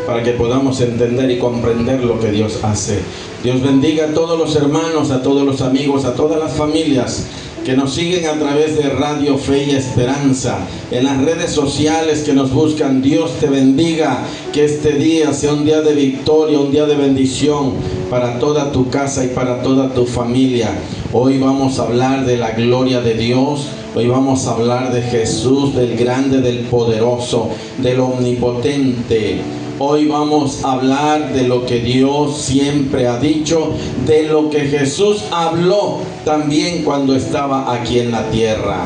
para que podamos entender y comprender lo que Dios hace. Dios bendiga a todos los hermanos, a todos los amigos, a todas las familias que nos siguen a través de Radio Fe y Esperanza, en las redes sociales que nos buscan. Dios te bendiga, que este día sea un día de victoria, un día de bendición para toda tu casa y para toda tu familia. Hoy vamos a hablar de la gloria de Dios. Hoy vamos a hablar de Jesús, del grande, del poderoso, del omnipotente. Hoy vamos a hablar de lo que Dios siempre ha dicho, de lo que Jesús habló también cuando estaba aquí en la tierra.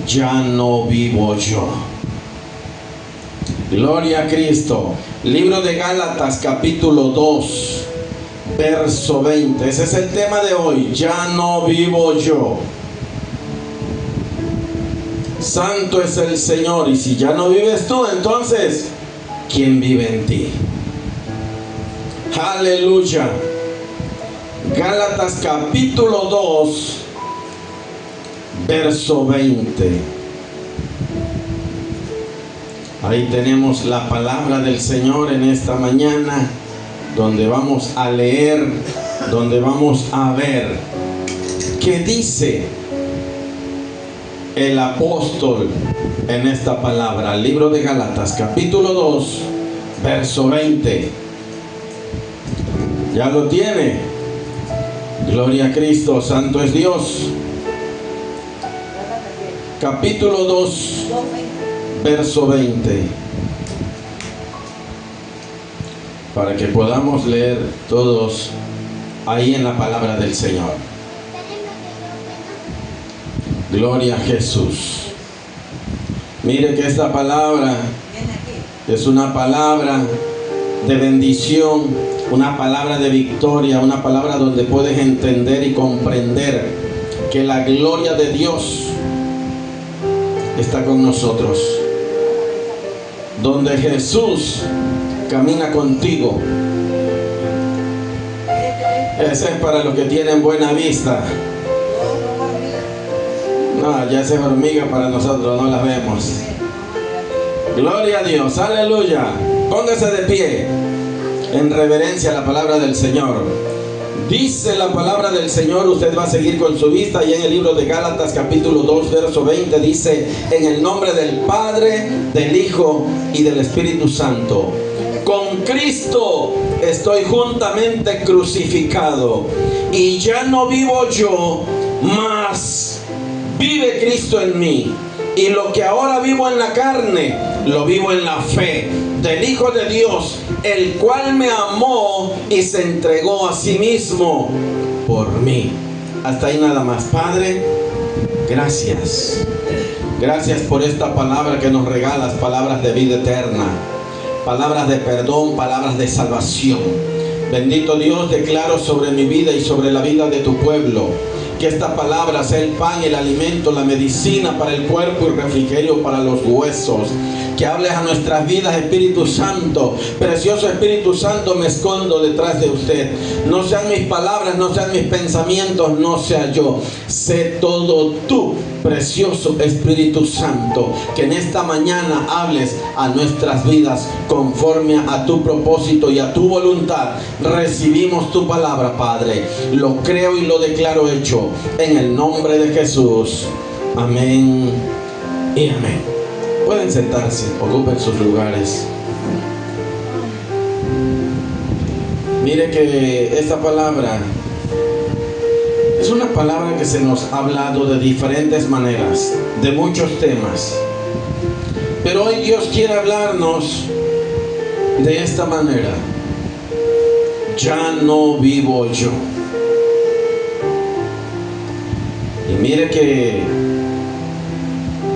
Ya no vivo yo. Gloria a Cristo. Libro de Gálatas, capítulo 2, verso 20. Ese es el tema de hoy. Ya no vivo yo. Santo es el Señor. Y si ya no vives tú, entonces, ¿quién vive en ti? Aleluya. Gálatas capítulo 2, verso 20. Ahí tenemos la palabra del Señor en esta mañana, donde vamos a leer, donde vamos a ver qué dice el apóstol en esta palabra. Libro de Gálatas capítulo 2, verso 20. ¿Ya lo tiene? Gloria a Cristo, santo es Dios. Capítulo 2, verso 20. Para que podamos leer todos ahí en la palabra del Señor. Gloria a Jesús. Mire que esta palabra es una palabra de bendición, una palabra de victoria, una palabra donde puedes entender y comprender que la gloria de Dios está con nosotros. Donde Jesús camina contigo. Ese es para los que tienen buena vista. No, ya esa es hormiga para nosotros, no las vemos. Gloria a Dios, aleluya. Póngase de pie en reverencia a la palabra del Señor. Dice la palabra del Señor, usted va a seguir con su vista, y en el libro de Gálatas capítulo 2, verso 20 dice: en el nombre del Padre, del Hijo y del Espíritu Santo. Con Cristo estoy juntamente crucificado, y ya no vivo yo, mas vive Cristo en mí. Y lo que ahora vivo en la carne, lo vivo en la fe del Hijo de Dios, el cual me amó y se entregó a sí mismo por mí. Hasta ahí nada más. Padre, gracias. Gracias por esta palabra que nos regalas, palabras de vida eterna, palabras de perdón, palabras de salvación. Bendito Dios, declaro sobre mi vida y sobre la vida de tu pueblo que esta palabra sea el pan, el alimento, la medicina para el cuerpo y refrigerio para los huesos. Que hables a nuestras vidas, Espíritu Santo. Precioso Espíritu Santo, me escondo detrás de usted. No sean mis palabras, no sean mis pensamientos, no sea yo. Sé todo tú, precioso Espíritu Santo. Que en esta mañana hables a nuestras vidas conforme a tu propósito y a tu voluntad. Recibimos tu palabra, Padre. Lo creo y lo declaro hecho en el nombre de Jesús. Amén y amén. Pueden sentarse, ocupen sus lugares. Mire que esta palabra es una palabra que se nos ha hablado de diferentes maneras, de muchos temas. Pero hoy Dios quiere hablarnos de esta manera. Ya no vivo yo. Y mire que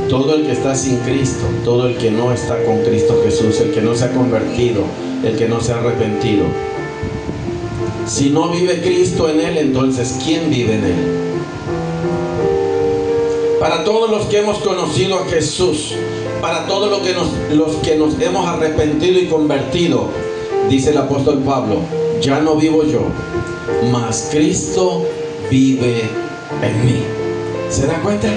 todo el que está sin Cristo, todo el que no está con Cristo Jesús, el que no se ha convertido, el que no se ha arrepentido, si no vive Cristo en él, entonces ¿quién vive en él? Para todos los que hemos conocido a Jesús, para todos los que nos hemos arrepentido y convertido, dice el apóstol Pablo: ya no vivo yo, mas Cristo vive en mí. ¿Se da cuenta?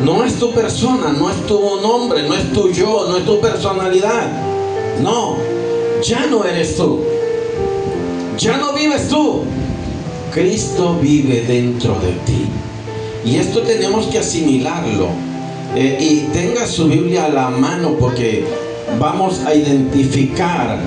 No es tu persona, no es tu nombre, no es tu yo, no es tu personalidad. No, ya no eres tú, ya no vives tú, Cristo vive dentro de ti. Y esto tenemos que asimilarlo. Y tenga su Biblia a la mano, porque vamos a identificar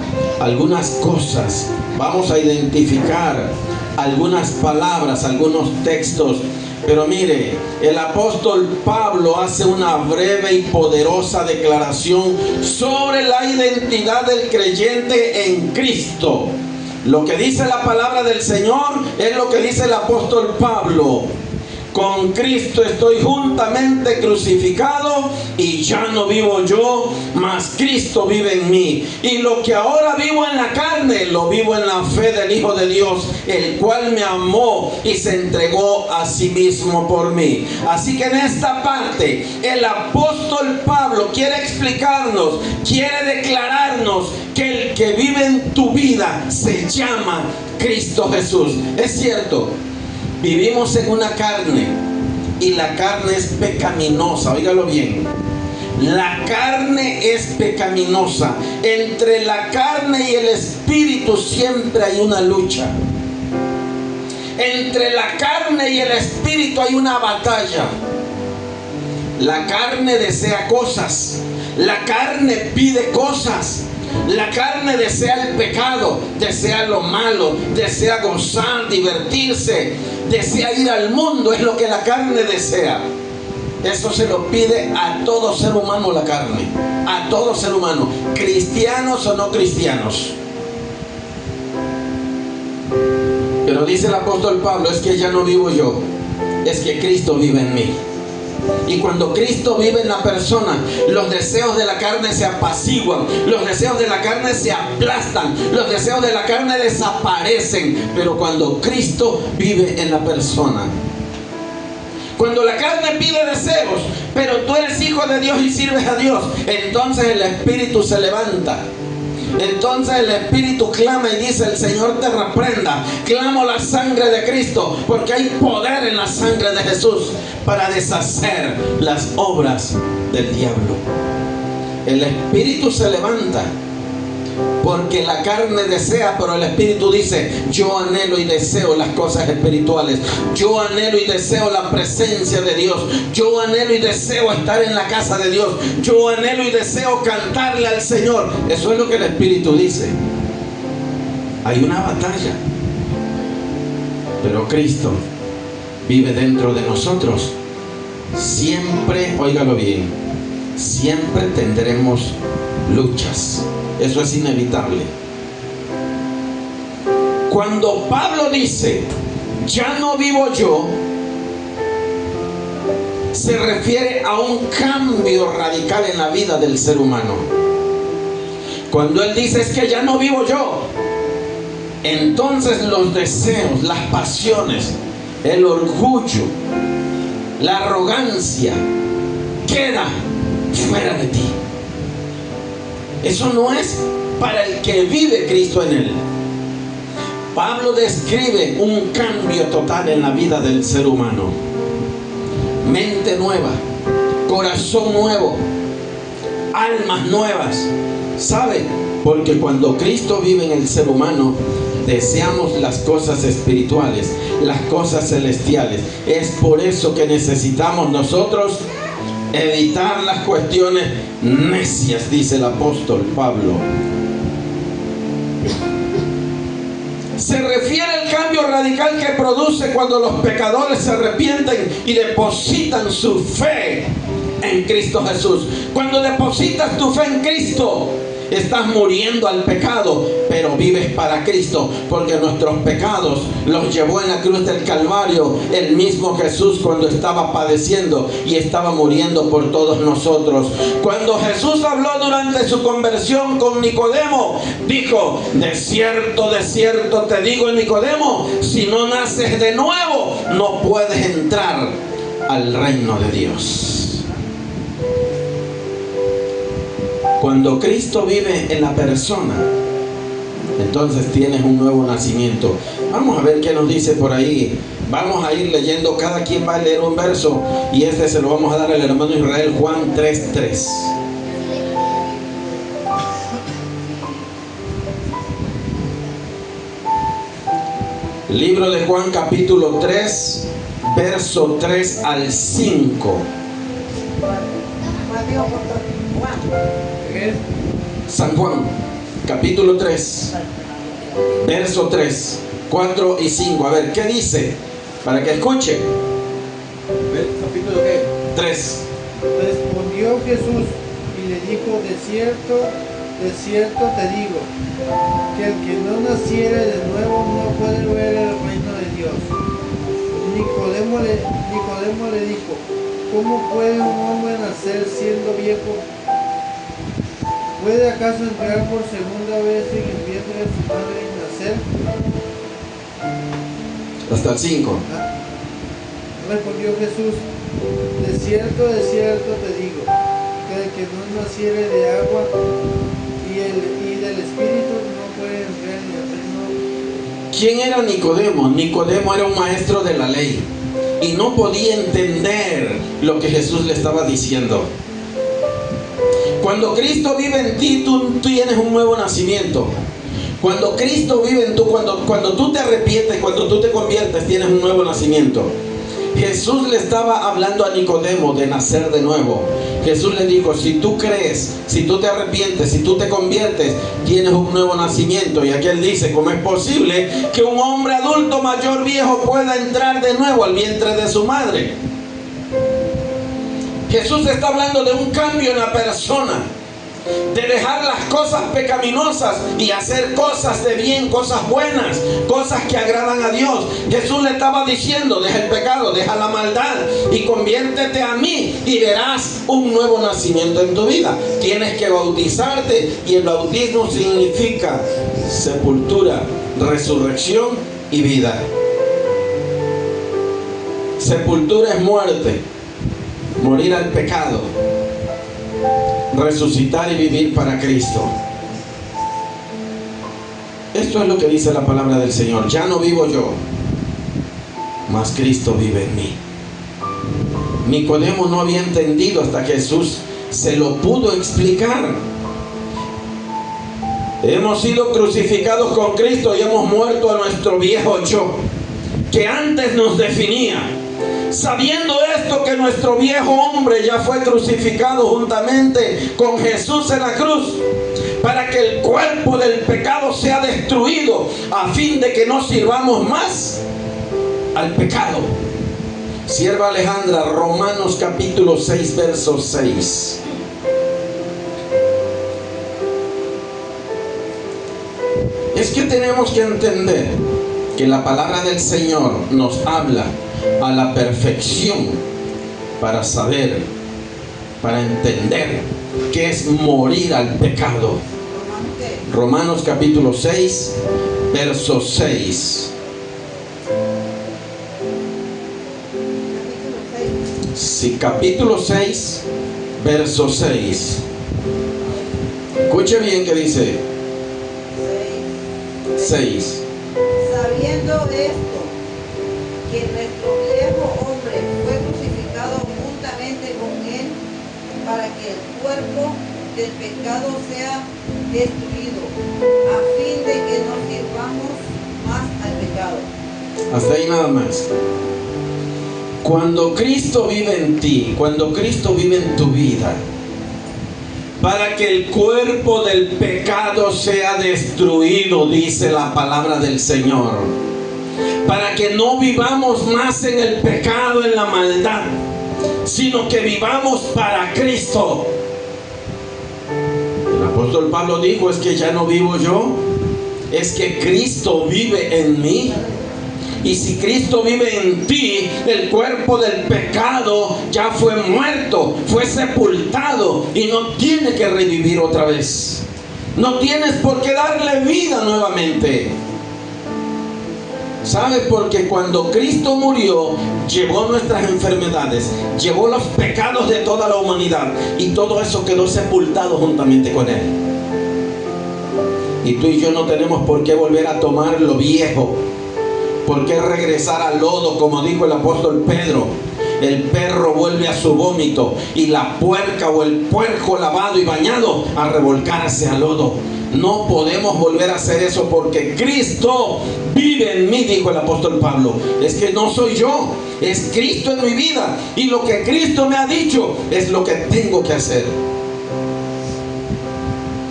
algunas cosas, vamos a identificar algunas palabras, algunos textos. Pero mire, el apóstol Pablo hace una breve y poderosa declaración sobre la identidad del creyente en Cristo. Lo que dice la palabra del Señor es lo que dice el apóstol Pablo: con Cristo estoy juntamente crucificado, y ya no vivo yo, mas Cristo vive en mí. Y lo que ahora vivo en la carne, lo vivo en la fe del Hijo de Dios, el cual me amó y se entregó a sí mismo por mí. Así que en esta parte, el apóstol Pablo quiere explicarnos, quiere declararnos que el que vive en tu vida se llama Cristo Jesús. Es cierto, vivimos en una carne, y la carne es pecaminosa. Óigalo bien, la carne es pecaminosa. Entre la carne y el espíritu siempre hay una lucha. Entre la carne y el espíritu hay una batalla. La carne desea cosas, la carne pide cosas. La carne desea el pecado, desea lo malo, desea gozar, divertirse, desea ir al mundo. Es lo que la carne desea. Eso se lo pide a todo ser humano, la carne, a todo ser humano, cristianos o no cristianos. Pero dice el apóstol Pablo: es que ya no vivo yo, es que Cristo vive en mí. Y cuando Cristo vive en la persona, los deseos de la carne se apaciguan, los deseos de la carne se aplastan, los deseos de la carne desaparecen. Pero cuando Cristo vive en la persona, cuando la carne pide deseos, pero tú eres hijo de Dios y sirves a Dios, entonces el espíritu se levanta. Entonces el espíritu clama y dice: el Señor te reprenda. Clamo la sangre de Cristo, porque hay poder en la sangre de Jesús para deshacer las obras del diablo. El espíritu se levanta porque la carne desea, pero el espíritu dice: yo anhelo y deseo las cosas espirituales, yo anhelo y deseo la presencia de Dios, yo anhelo y deseo estar en la casa de Dios, yo anhelo y deseo cantarle al Señor. Eso es lo que el espíritu dice. Hay una batalla, pero Cristo vive dentro de nosotros. Siempre, óigalo bien, siempre tendremos luchas. Eso es inevitable. Cuando Pablo dice: ya no vivo yo, se refiere a un cambio radical en la vida del ser humano. Cuando él dice: es que ya no vivo yo, entonces los deseos, las pasiones, el orgullo, la arrogancia queda fuera de ti. Eso no es para el que vive Cristo en él. Pablo describe un cambio total en la vida del ser humano. Mente nueva, corazón nuevo, almas nuevas. ¿Sabe? Porque cuando Cristo vive en el ser humano, deseamos las cosas espirituales, las cosas celestiales. Es por eso que necesitamos nosotros evitar las cuestiones necias, dice el apóstol Pablo. Se refiere al cambio radical que produce cuando los pecadores se arrepienten y depositan su fe en Cristo Jesús. Cuando depositas tu fe en Cristo, estás muriendo al pecado, pero vives para Cristo, porque nuestros pecados los llevó en la cruz del Calvario el mismo Jesús cuando estaba padeciendo y estaba muriendo por todos nosotros. Cuando Jesús habló durante su conversión con Nicodemo, dijo: de cierto te digo, Nicodemo, si no naces de nuevo, no puedes entrar al reino de Dios. Cuando Cristo vive en la persona, entonces tienes un nuevo nacimiento. Vamos a ver qué nos dice por ahí. Vamos a ir leyendo, cada quien va a leer un verso, y este se lo vamos a dar al hermano Israel. Juan 3:3. Libro de Juan capítulo 3, verso 3 al 5. San Juan capítulo 3, verso 3, 4 y 5. A ver, ¿qué dice? Para que escuche. ¿Capítulo qué? 3. Respondió Jesús y le dijo: de cierto te digo, que el que no naciere de nuevo no puede ver el reino de Dios. Nicodemo le dijo: ¿cómo puede un hombre nacer siendo viejo? ¿Puede acaso entrar por segunda vez en el vientre de su madre y nacer? Hasta el 5. Respondió Jesús: de cierto te digo, que el que no naciere de agua y del Espíritu no puede entrar en el reino. ¿Quién era Nicodemo? Nicodemo era un maestro de la ley y no podía entender lo que Jesús le estaba diciendo. Cuando Cristo vive en ti, tú tienes un nuevo nacimiento. Cuando Cristo vive en tú, cuando tú te arrepientes, cuando tú te conviertes, tienes un nuevo nacimiento. Jesús le estaba hablando a Nicodemo de nacer de nuevo. Jesús le dijo: si tú crees, si tú te arrepientes, si tú te conviertes, tienes un nuevo nacimiento. Y aquí él dice: ¿cómo es posible que un hombre adulto, mayor, viejo pueda entrar de nuevo al vientre de su madre? Jesús está hablando de un cambio en la persona, de dejar las cosas pecaminosas y hacer cosas de bien, cosas buenas, cosas que agradan a Dios. Jesús le estaba diciendo: deja el pecado, deja la maldad y conviértete a mí y verás un nuevo nacimiento en tu vida. Tienes que bautizarte, y el bautismo significa sepultura, resurrección y vida. Sepultura es muerte, morir al pecado. Resucitar y vivir para Cristo. Esto es lo que dice la palabra del Señor. Ya no vivo yo, mas Cristo vive en mí. Nicodemo no había entendido hasta que Jesús se lo pudo explicar. Hemos sido crucificados con Cristo y hemos muerto a nuestro viejo yo, que antes nos definía. Sabiendo esto, que nuestro viejo hombre ya fue crucificado juntamente con Jesús en la cruz, para que el cuerpo del pecado sea destruido, a fin de que no sirvamos más al pecado. Sierva Alejandra, Romanos capítulo 6, verso 6. Es que tenemos que entender que la palabra del Señor nos habla a la perfección para saber, para entender qué es morir al pecado. Romanos capítulo 6, verso 6. Sí, capítulo 6, verso 6. Escuche bien que dice 6. Sabiendo esto, que nuestro viejo hombre fue crucificado juntamente con él, para que el cuerpo del pecado sea destruido, a fin de que no sirvamos más al pecado. Hasta ahí nada más. Cuando Cristo vive en ti, cuando Cristo vive en tu vida, para que el cuerpo del pecado sea destruido, dice la palabra del Señor, para que no vivamos más en el pecado, en la maldad, sino que vivamos para Cristo. El apóstol Pablo dijo: es que ya no vivo yo, es que Cristo vive en mí. Y si Cristo vive en ti, el cuerpo del pecado ya fue muerto, fue sepultado y no tiene que revivir otra vez. No tienes por qué darle vida nuevamente. ¿Sabe? Porque cuando Cristo murió, llevó nuestras enfermedades, llevó los pecados de toda la humanidad, y todo eso quedó sepultado juntamente con Él. Y tú y yo no tenemos por qué volver a tomar lo viejo, por qué regresar al lodo, como dijo el apóstol Pedro. El perro vuelve a su vómito, y la puerca o el puerco lavado y bañado a revolcarse al lodo. No podemos volver a hacer eso porque Cristo vive en mí, dijo el apóstol Pablo. Es que no soy yo, es Cristo en mi vida. Y lo que Cristo me ha dicho es lo que tengo que hacer.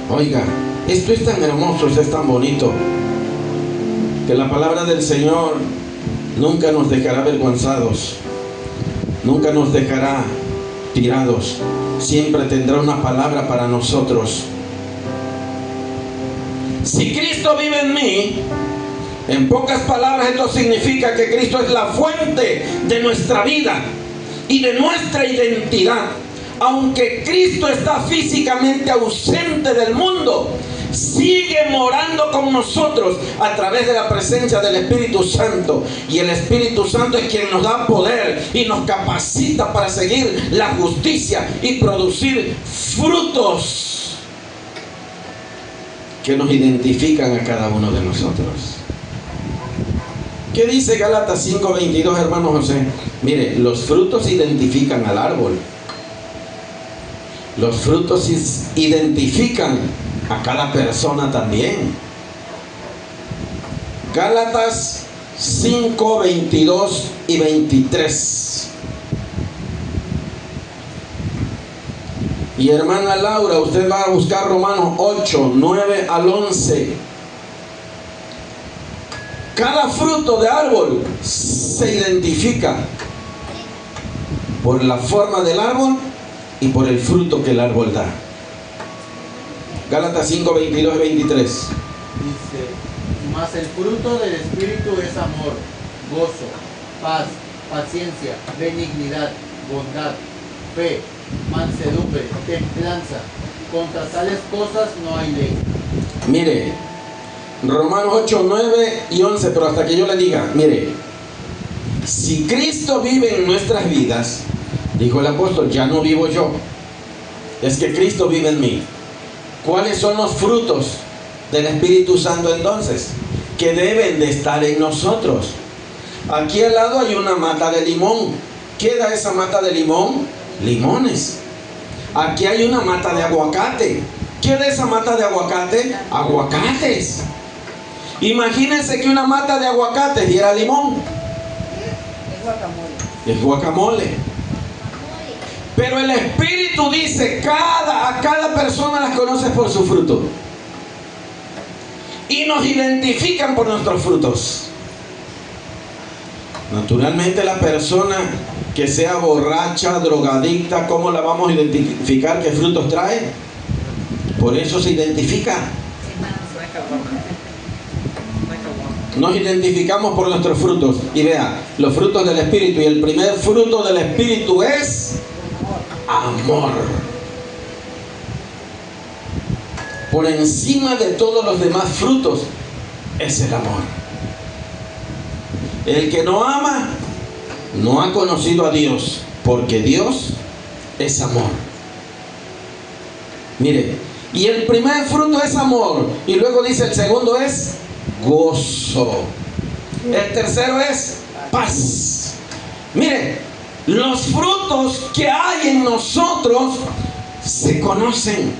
Oiga, esto es tan hermoso, esto es tan bonito, que la palabra del Señor nunca nos dejará avergonzados, nunca nos dejará tirados. Siempre tendrá una palabra para nosotros. Si Cristo vive en mí, en pocas palabras, esto significa que Cristo es la fuente de nuestra vida y de nuestra identidad. Aunque Cristo está físicamente ausente del mundo, sigue morando con nosotros a través de la presencia del Espíritu Santo. Y el Espíritu Santo es quien nos da poder y nos capacita para seguir la justicia y producir frutos que nos identifican a cada uno de nosotros. ¿Qué dice Gálatas 5:22, hermano José? Mire, los frutos identifican al árbol. Los frutos identifican a cada persona también. Gálatas 5:22 y 23. Y hermana Laura, usted va a buscar Romanos 8, 9 al 11. Cada fruto de árbol se identifica por la forma del árbol y por el fruto que el árbol da. Gálatas 5:22 y 23. Dice, mas el fruto del Espíritu es amor, gozo, paz, paciencia, benignidad, bondad, fe, mansedumbre, templanza. Contra tales cosas no hay ley. Mire, Romanos 8, 9 y 11, pero hasta que yo le diga, mire, si Cristo vive en nuestras vidas, dijo el apóstol, ya no vivo yo, es que Cristo vive en mí. ¿Cuáles son los frutos del Espíritu Santo entonces? Que deben de estar en nosotros. Aquí al lado hay una mata de limón. ¿Qué da esa mata de limón? Limones. Aquí hay una mata de aguacate. ¿Qué da esa mata de aguacate? Aguacates. Imagínense que una mata de aguacate diera limón. Es guacamole. Es guacamole. Pero el Espíritu dice, a cada persona las conoce por su fruto. Y nos identifican por nuestros frutos. Naturalmente la persona que sea borracha, drogadicta, ¿cómo la vamos a identificar? ¿Qué frutos trae? Por eso se identifica. Nos identificamos por nuestros frutos. Y vea, los frutos del Espíritu. Y el primer fruto del Espíritu es amor. Por encima de todos los demás frutos es el amor. El que no ama no ha conocido a Dios, porque Dios es amor. Mire, y el primer fruto es amor, y luego dice el segundo es gozo, el tercero es paz. Mire, los frutos que hay en nosotros se conocen.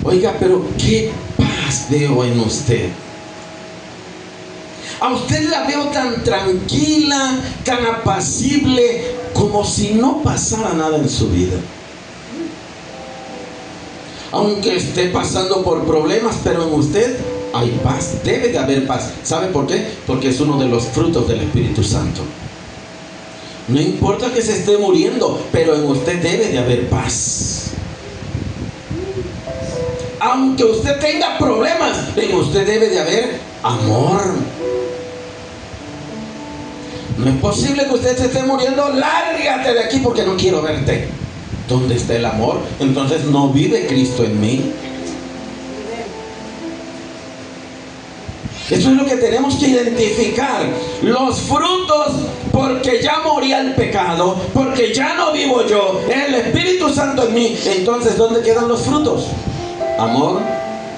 Oiga, pero qué paz veo en usted. A usted la veo tan tranquila, tan apacible, como si no pasara nada en su vida. Aunque esté pasando por problemas, pero en usted hay paz, debe de haber paz. ¿Sabe por qué? Porque es uno de los frutos del Espíritu Santo. No importa que se esté muriendo, pero en usted debe de haber paz. Aunque usted tenga problemas, en usted debe de haber amor. No es posible que usted se esté muriendo, lárgate de aquí porque no quiero verte. ¿Dónde está el amor? Entonces no vive Cristo en mí. Eso es lo que tenemos que identificar. Los frutos, porque ya morí al pecado, porque ya no vivo yo, el Espíritu Santo en mí. Entonces, ¿dónde quedan los frutos? Amor,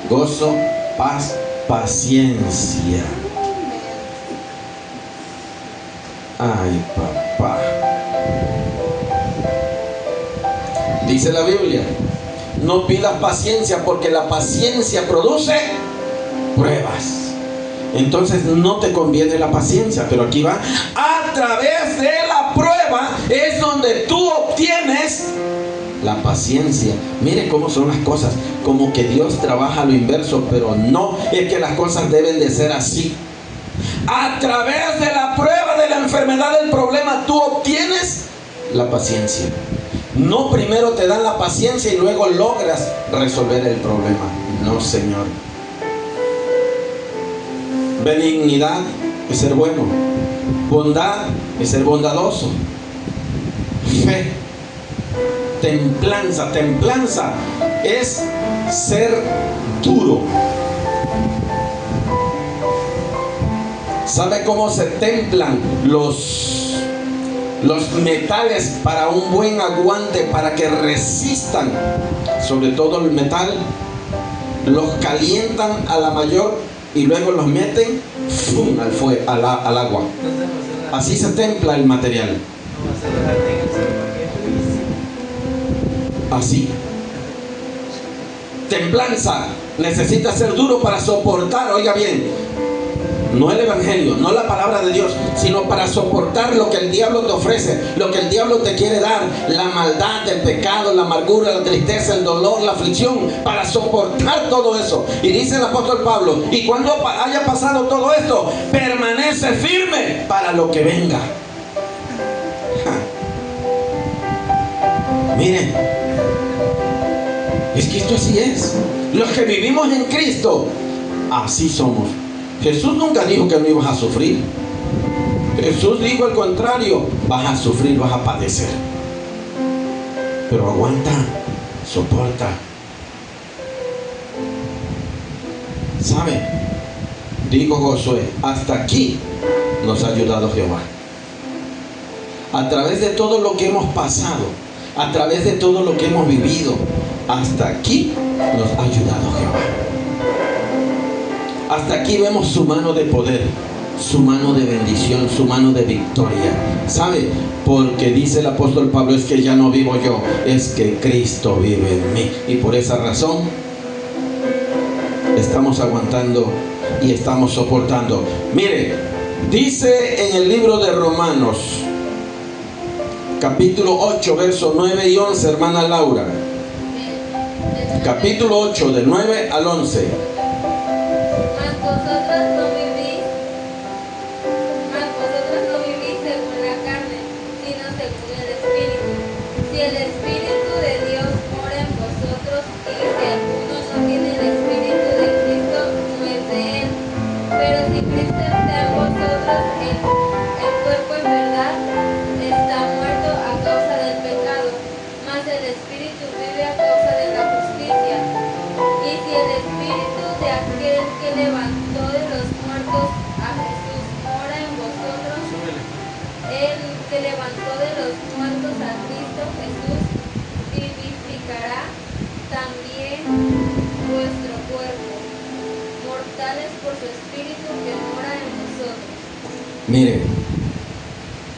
gozo, paz, paciencia. Ay, papá. Dice la Biblia, no pidas paciencia, porque la paciencia produce pruebas. Entonces no te conviene la paciencia, pero aquí va: a través de la prueba es donde tú obtienes la paciencia. Mire cómo son las cosas, como que Dios trabaja lo inverso, pero no, es que las cosas deben de ser así. A través de la prueba, de la enfermedad, del problema, tú obtienes la paciencia. No primero te dan la paciencia y luego logras resolver el problema. No, Señor. Benignidad es ser bueno. Bondad es ser bondadoso. Fe. Templanza. Templanza es ser duro. ¿Sabe cómo se templan los metales para un buen aguante, para que resistan? Sobre todo el metal, los calientan a la mayor y luego los meten ¡fum! Al agua. Así se templa el material. Así. Templanza. Necesita ser duro para soportar, oiga bien, no el evangelio, no la palabra de Dios, sino para soportar lo que el diablo te ofrece, lo que el diablo te quiere dar, la maldad, el pecado, la amargura, la tristeza, el dolor, la aflicción, para soportar todo eso. Y dice el apóstol Pablo: y cuando haya pasado todo esto, permanece firme para lo que venga. Miren, es que esto así es. Los que vivimos en Cristo, así somos. Jesús nunca dijo que no ibas a sufrir. Jesús dijo al contrario: vas a sufrir, vas a padecer. Pero aguanta, soporta. ¿Sabe? Dijo Josué: hasta aquí nos ha ayudado Jehová. A través de todo lo que hemos pasado, a través de todo lo que hemos vivido, hasta aquí nos ha ayudado Jehová. Hasta aquí vemos su mano de poder, su mano de bendición, su mano de victoria. ¿Sabe? Porque dice el apóstol Pablo: es que ya no vivo yo, es que Cristo vive en mí. Y por esa razón estamos aguantando y estamos soportando. Mire, dice en el libro de Romanos, capítulo 8, versos 9 y 11, hermana Laura. Capítulo 8, de 9 al 11.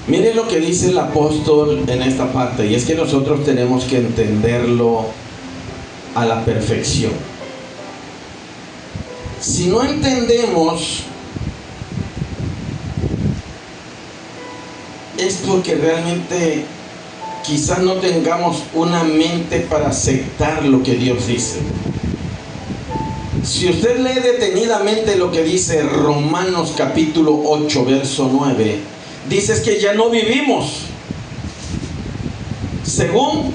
Mire lo que dice el apóstol en esta parte, y es que nosotros tenemos que entenderlo a la perfección. Si no entendemos, es porque realmente quizás no tengamos una mente para aceptar lo que Dios dice. Si usted lee detenidamente lo que dice Romanos capítulo 8, verso 9, dice que ya no vivimos según,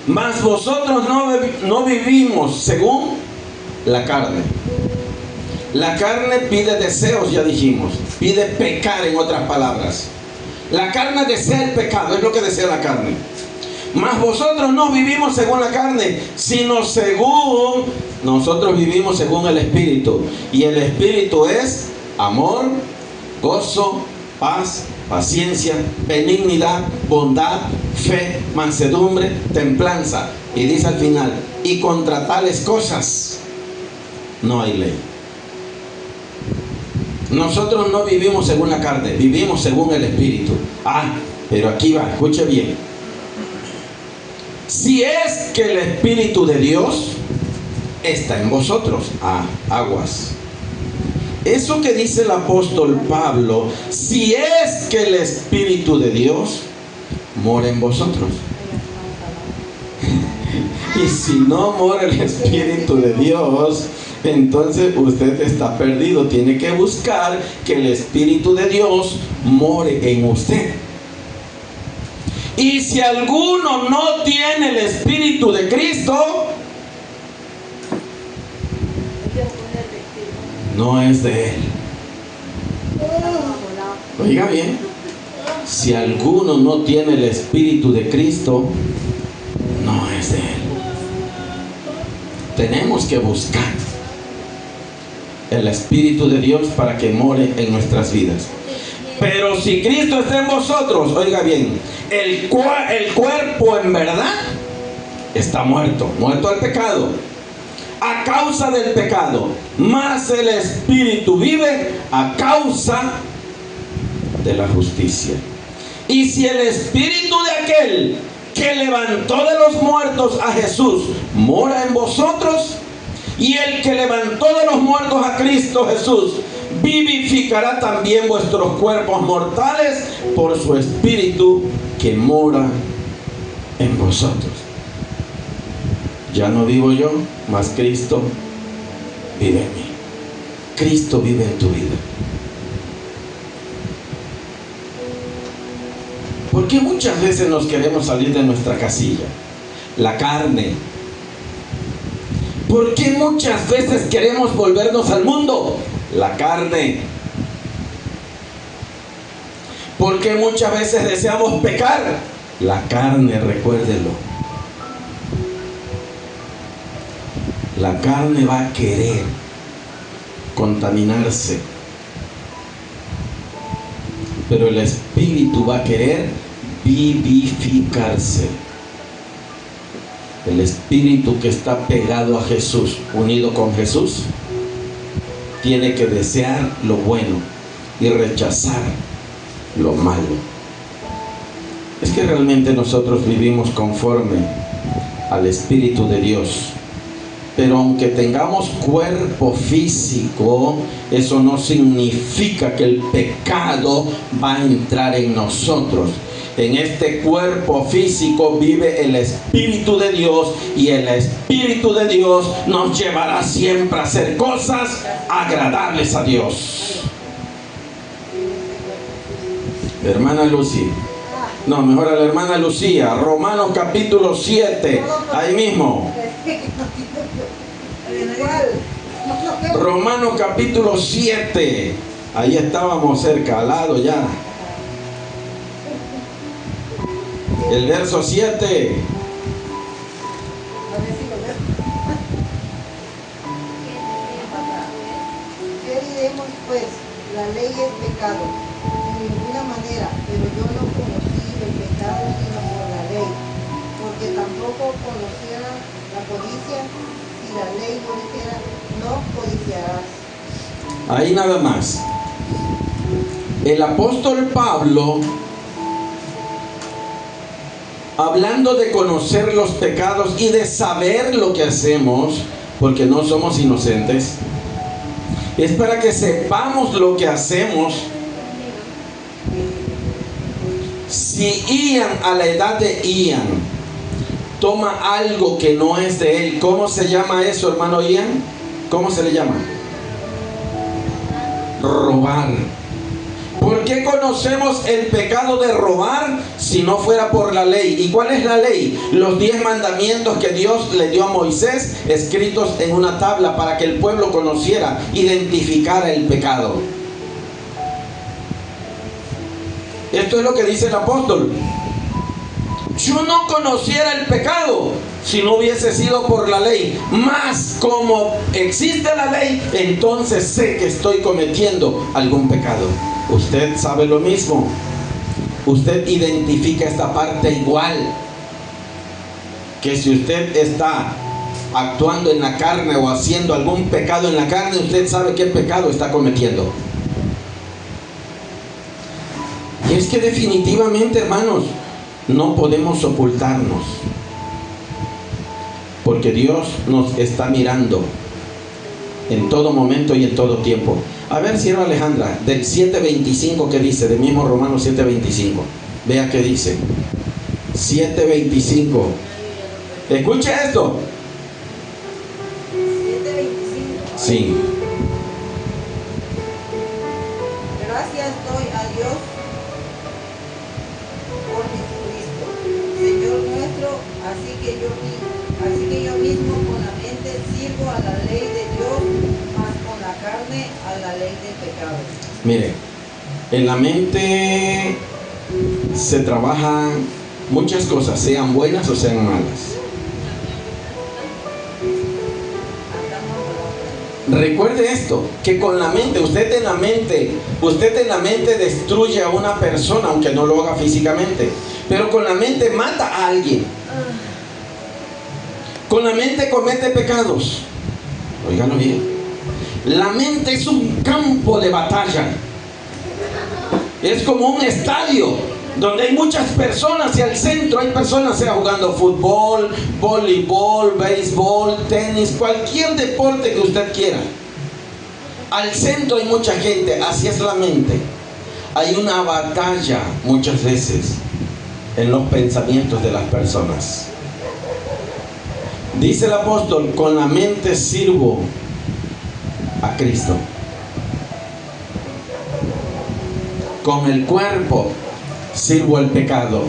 mas vosotros no vivimos según la carne. La carne pide deseos, ya dijimos, pide pecar, en otras palabras. La carne desea el pecado, es lo que desea la carne. Mas vosotros no vivimos según la carne, sino según, nosotros vivimos según el Espíritu. Y el Espíritu es amor, gozo, paz, paciencia, benignidad, bondad, fe, mansedumbre, templanza. Y dice al final: y contra tales cosas no hay ley. Nosotros no vivimos según la carne, vivimos según el Espíritu. Pero aquí va, escuche bien. Si es que el Espíritu de Dios está en vosotros. Aguas. Eso que dice el apóstol Pablo, si es que el Espíritu de Dios mora en vosotros. Y si no mora el Espíritu de Dios, entonces usted está perdido. Tiene que buscar que el Espíritu de Dios more en usted. Y si alguno no tiene el Espíritu de Cristo, no es de Él. Oiga bien, si alguno no tiene el Espíritu de Cristo, no es de Él. Tenemos que buscar el Espíritu de Dios para que more en nuestras vidas. Pero si Cristo está en vosotros, oiga bien, el cuerpo en verdad está muerto al pecado, a causa del pecado, mas el Espíritu vive a causa de la justicia. Y si el Espíritu de aquel que levantó de los muertos a Jesús mora en vosotros, y el que levantó de los muertos a Cristo Jesús vivificará también vuestros cuerpos mortales por su Espíritu que mora en vosotros. Ya no vivo yo, mas Cristo vive en mí. Cristo vive en tu vida. ¿Por qué muchas veces nos queremos salir de nuestra casilla? La carne. ¿Por qué muchas veces queremos volvernos al mundo? La carne. ¿Por qué muchas veces deseamos pecar? La carne, recuérdelo. La carne va a querer contaminarse, pero el Espíritu va a querer vivificarse. El Espíritu que está pegado a Jesús, unido con Jesús, tiene que desear lo bueno y rechazar lo malo. Es que realmente nosotros vivimos conforme al Espíritu de Dios. Pero aunque tengamos cuerpo físico, eso no significa que el pecado va a entrar en nosotros. En este cuerpo físico vive el Espíritu de Dios, y el Espíritu de Dios nos llevará siempre a hacer cosas agradables a Dios. Hermana Lucy, no, mejor a la hermana Lucía, Romanos capítulo 7, ahí mismo. Romanos capítulo 7, ahí estábamos cerca, al lado ya. El verso 7. ¿Qué diremos pues? La ley es pecado. De ninguna manera, pero yo no conocí el pecado sino por la ley, porque tampoco conociera la codicia. Si la ley no dijera, no codiciarás. Ahí nada más. El apóstol Pablo, hablando de conocer los pecados y de saber lo que hacemos, porque no somos inocentes, es para que sepamos lo que hacemos. Si Ian, a la edad de Ian, toma algo que no es de él, ¿cómo se llama eso, hermano Ian? ¿Cómo se le llama? Robar. ¿Por qué conocemos el pecado de robar si no fuera por la ley? ¿Y cuál es la ley? Los 10 mandamientos que Dios le dio a Moisés, escritos en una tabla para que el pueblo conociera, identificara el pecado. Esto es lo que dice el apóstol. Yo no conociera el pecado si no hubiese sido por la ley. Mas como existe la ley, entonces sé que estoy cometiendo algún pecado. Usted sabe lo mismo. Usted identifica esta parte igual. Que si usted está actuando en la carne o haciendo algún pecado en la carne, usted sabe qué pecado está cometiendo. Y es que definitivamente, hermanos, no podemos ocultarnos. porque Dios nos está mirando en todo momento y en todo tiempo. A ver, sierva Alejandra, del 7:25, ¿qué dice? Del mismo Romanos 7:25. Vea qué dice. 7:25. Escuche esto. 7:25. Sí. Gracias doy a Dios por Jesucristo, Señor nuestro, así que yo mismo con la mente sirvo a la ley de Dios, mas con la carne a la ley del pecado. Mire, en la mente se trabajan muchas cosas, sean buenas o sean malas. Recuerde esto, que con la mente, usted en la mente destruye a una persona, aunque no lo haga físicamente, pero con la mente mata a alguien. Con la mente comete pecados. Óiganlo bien. La mente es un campo de batalla. Es como un estadio donde hay muchas personas y al centro hay personas, sea jugando fútbol, voleibol, béisbol, tenis, cualquier deporte que usted quiera. Al centro hay mucha gente, así es la mente. Hay una batalla muchas veces en los pensamientos de las personas. Dice el apóstol, con la mente sirvo a Cristo. Con el cuerpo sirvo al pecado.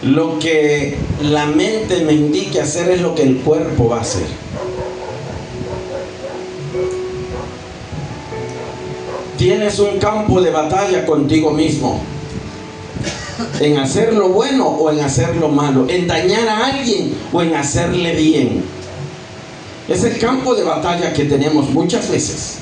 Lo que la mente me indique hacer es lo que el cuerpo va a hacer. Tienes un campo de batalla contigo mismo, en hacer lo bueno o en hacer lo malo, en dañar a alguien o en hacerle bien. Es el campo de batalla que tenemos muchas veces.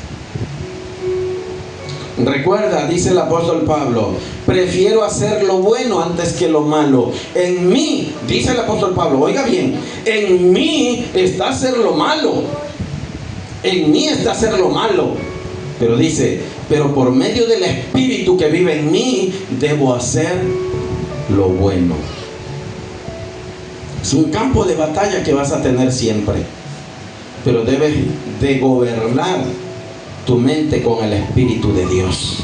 Recuerda, dice el apóstol Pablo, prefiero hacer lo bueno antes que lo malo. En mí, dice el apóstol Pablo, oiga bien, en mí está hacer lo malo. En mí está hacer lo malo. Pero dice, pero por medio del Espíritu que vive en mí, debo hacer lo bueno. Es un campo de batalla que vas a tener siempre. Pero debes de gobernar tu mente con el Espíritu de Dios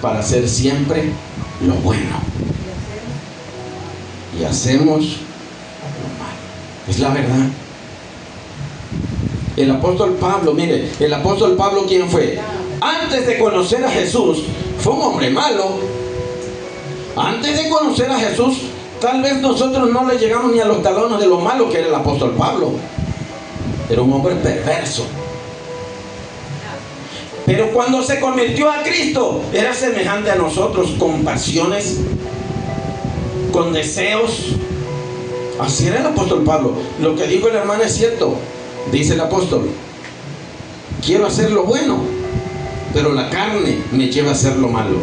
para hacer siempre lo bueno. Y hacemos lo malo. Es la verdad. El apóstol Pablo, mire, el apóstol Pablo, ¿quién fue? Antes de conocer a Jesús, fue un hombre malo. Antes de conocer a Jesús, tal vez nosotros no le llegamos ni a los talones de lo malo que era el apóstol Pablo. Era un hombre perverso. Pero cuando se convirtió a Cristo, era semejante a nosotros, con pasiones, con deseos. Así era el apóstol Pablo. Lo que dijo el hermano es cierto. Dice el apóstol, quiero hacer lo bueno, pero la carne me lleva a hacer lo malo.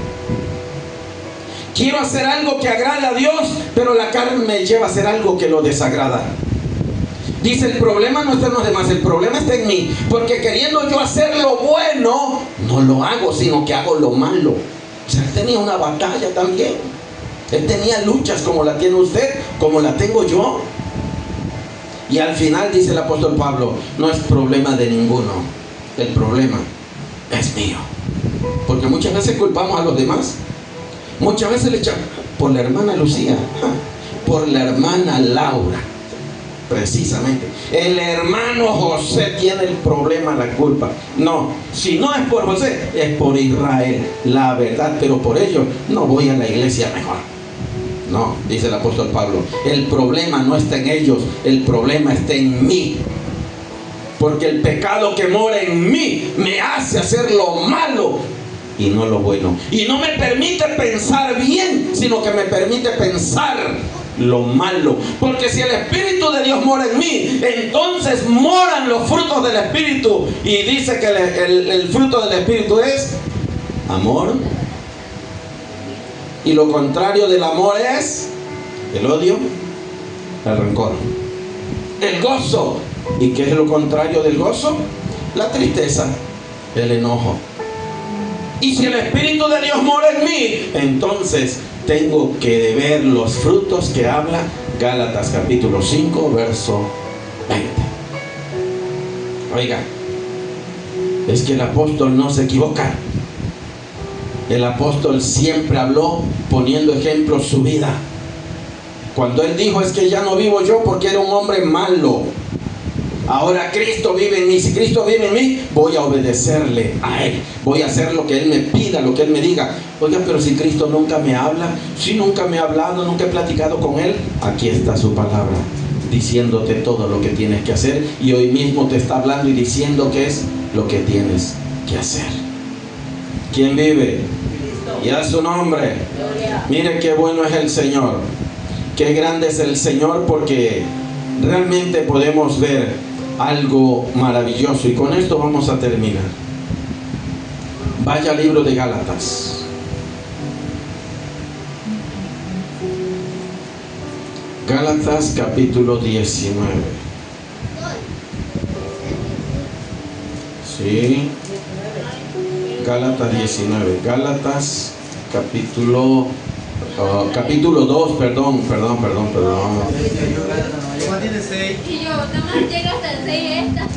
Quiero hacer algo que agrade a Dios, pero la carne me lleva a hacer algo que lo desagrada. Dice, el problema no está en los demás, el problema está en mí, porque queriendo yo hacer lo bueno, no lo hago, sino que hago lo malo. O sea, él tenía una batalla también. Él tenía luchas como la tiene usted, como la tengo yo. Y al final dice el apóstol Pablo, no es problema de ninguno, el problema es mío. Porque muchas veces culpamos a los demás. Muchas veces le echamos por la hermana Lucía, por la hermana Laura. Precisamente, el hermano José tiene el problema, la culpa. No, si no es por José, es por Israel, la verdad. Pero por ello no voy a la iglesia mejor. No, dice el apóstol Pablo, el problema no está en ellos, el problema está en mí. Porque el pecado que mora en mí me hace hacer lo malo y no lo bueno. Y no me permite pensar bien, sino que me permite pensar lo malo. Porque si el Espíritu de Dios mora en mí, entonces moran los frutos del Espíritu. Y dice que el fruto del Espíritu es amor. Y lo contrario del amor es el odio, el rencor, el gozo. ¿Y qué es lo contrario del gozo? La tristeza, el enojo. Y si el Espíritu de Dios mora en mí, entonces tengo que ver los frutos que habla Gálatas capítulo 5, verso 20. Oiga, es que el apóstol no se equivoca. El apóstol siempre habló poniendo ejemplo su vida. Cuando él dijo, es que ya no vivo yo porque era un hombre malo. Ahora Cristo vive en mí. Si Cristo vive en mí, voy a obedecerle a Él. Voy a hacer lo que Él me pida, lo que Él me diga. Oiga, pero si Cristo nunca me habla, si nunca me ha hablado, nunca he platicado con Él, aquí está su palabra, diciéndote todo lo que tienes que hacer. Y hoy mismo te está hablando y diciendo qué es lo que tienes que hacer. ¿Quién vive? Y a su nombre. Mire qué bueno es el Señor. Qué grande es el Señor, porque realmente podemos ver algo maravilloso. Y con esto vamos a terminar. Vaya al libro de Gálatas. Gálatas capítulo 19. Sí. Gálatas 19. Gálatas capítulo 2, perdón. Juan tiene 6. Y yo, nomás llega hasta el 6 esta.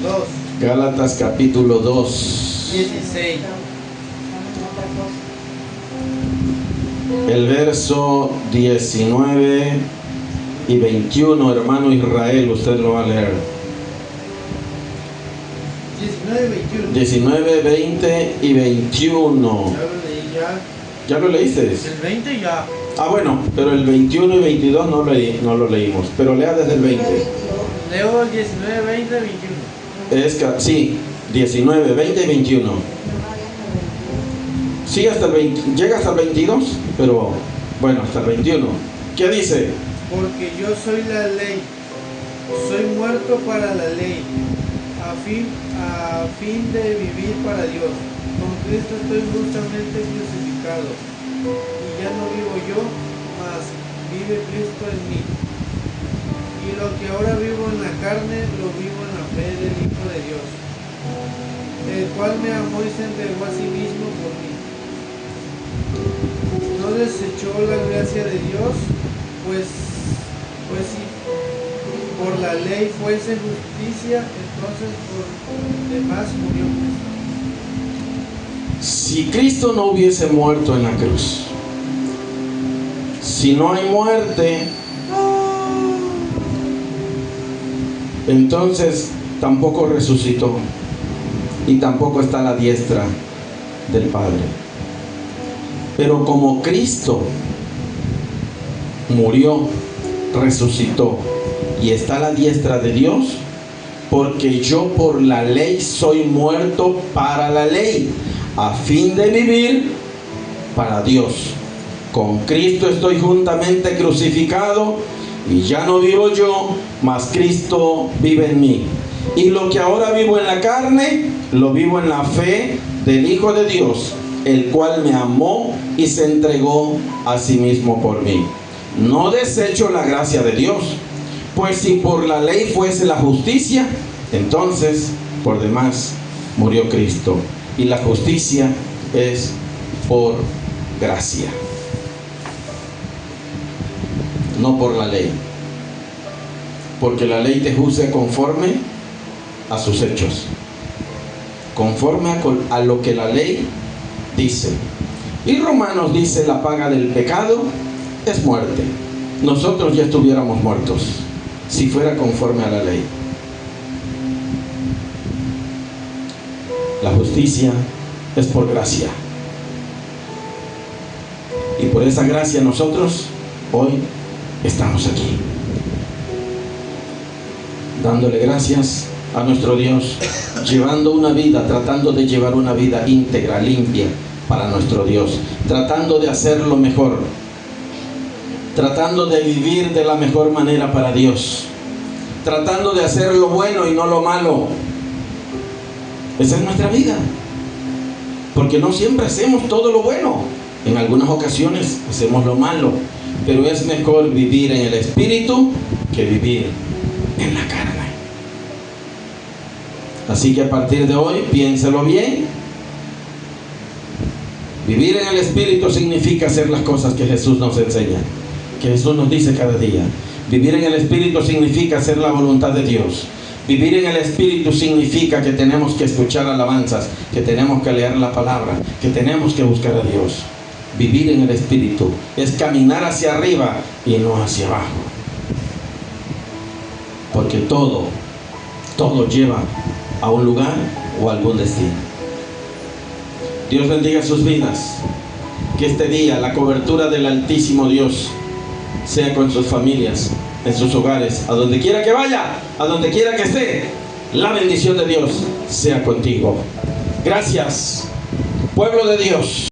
2. Gálatas capítulo 2. 16. El verso 19 y 21, hermano Israel, usted lo va a leer. 19, 20 y 21. Ya lo leí ya. ¿Ya lo leíste? El 20 ya. Ah, bueno, pero el 21 y 22 no lo leímos. Pero lea desde el 20. Leo el 19, 20, 21. Sí, 19, 20 y 21. Sí, hasta el 20, llega hasta el 22, pero bueno, hasta el 21. ¿Qué dice? Porque yo soy la ley, soy muerto para la ley, a fin de vivir para Dios. Con Cristo estoy justamente crucificado, y ya no vivo yo, mas vive Cristo en mí. Y lo que ahora vivo en la carne, lo vivo en la fe del Hijo de Dios, el cual me amó y se entregó a sí mismo por mí. No desechó la gracia de Dios, pues si por la ley fuese justicia, entonces por demás murió Cristo. Si Cristo no hubiese muerto en la cruz, si no hay muerte, entonces tampoco resucitó y tampoco está a la diestra del Padre. Pero como Cristo murió, resucitó y está a la diestra de Dios, porque yo por la ley soy muerto para la ley, a fin de vivir para Dios. Con Cristo estoy juntamente crucificado, y ya no vivo yo, mas Cristo vive en mí. Y lo que ahora vivo en la carne, lo vivo en la fe del Hijo de Dios, el cual me amó y se entregó a sí mismo por mí. No desecho la gracia de Dios, pues si por la ley fuese la justicia, entonces por demás murió Cristo. Y la justicia es por gracia, no por la ley, porque la ley te juzga conforme a sus hechos, conforme a lo que la ley dice. Y Romanos dice: la paga del pecado es muerte. Nosotros ya estuviéramos muertos si fuera conforme a la ley. La justicia es por gracia, y por esa gracia nosotros hoy estamos aquí, dándole gracias a nuestro Dios, llevando una vida, tratando de llevar una vida íntegra, limpia para nuestro Dios, tratando de hacerlo mejor, tratando de vivir de la mejor manera para Dios, tratando de hacer lo bueno y no lo malo. Esa es nuestra vida, porque no siempre hacemos todo lo bueno. En algunas ocasiones hacemos lo malo, pero es mejor vivir en el Espíritu que vivir en la carne. Así que a partir de hoy, piénselo bien. Vivir en el Espíritu significa hacer las cosas que Jesús nos enseña. que Jesús nos dice cada día. Vivir en el Espíritu significa hacer la voluntad de Dios. Vivir en el Espíritu significa que tenemos que escuchar alabanzas, que tenemos que leer la palabra, que tenemos que buscar a Dios. Vivir en el Espíritu es caminar hacia arriba y no hacia abajo. Porque todo lleva a un lugar o a algún destino. Dios bendiga sus vidas. Que este día la cobertura del Altísimo Dios sea con sus familias, en sus hogares, a donde quiera que vaya, a donde quiera que esté. La bendición de Dios sea contigo. Gracias, pueblo de Dios.